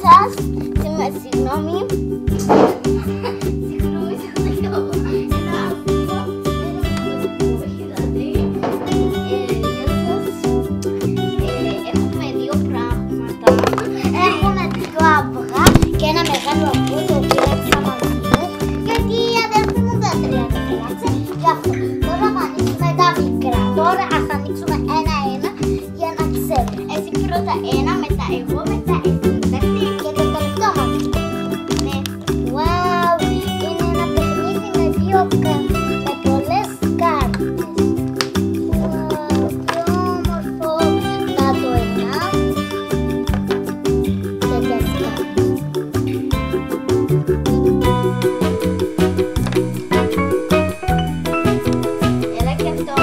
σας. Συγγνώμη. Έχουμε δύο πράγματα. Έχουμε δύο αυγά και ένα μεγάλο αυγό το οποίο έξα μαζί μου. Γιατί η αδερφή μου δεν τρέλαξε. Γι' αυτό τώρα θα ανοίξουμε τα μικρά. Τώρα ας ανοίξουμε ένα-ένα για να ξέρουμε. Εσύ πρώτα ένα, μετά εγώ, μετά εσύ. Εντάξει, και το τελευταίο μας. Ναι. Wow, είναι ένα παιχνίδι με δύο με πολλές κάρτες. Wow, τι όμορφο. Να το ένα. Και τέτοια. Έλα και αυτό.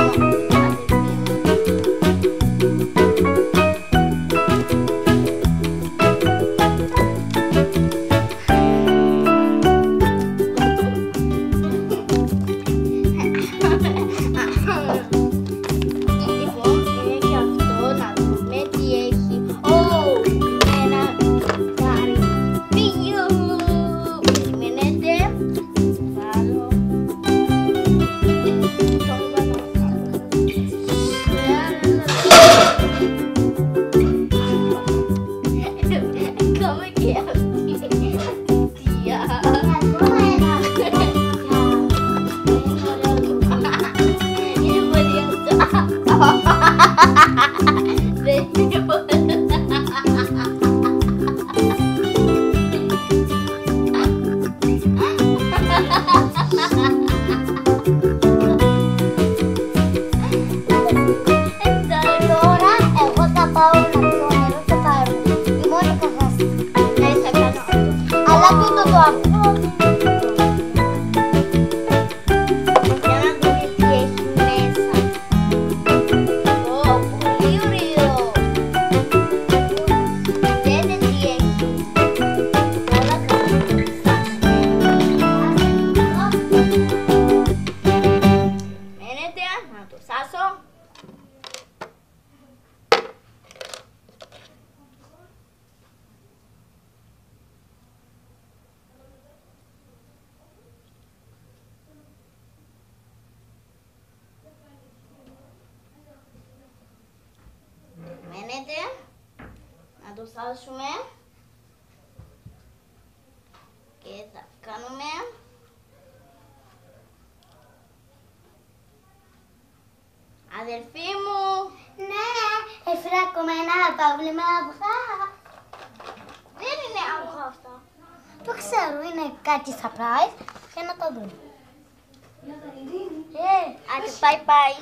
Μένετε να το σάσουμε και θα κάνουμε αδερφή μου. Ναι, έφερα ακόμα ένα παύλι με αυγά. Δεν είναι αυγά αυτά. Το ξέρω, είναι κάτι surprise και να το δούμε. Άντε, bye bye.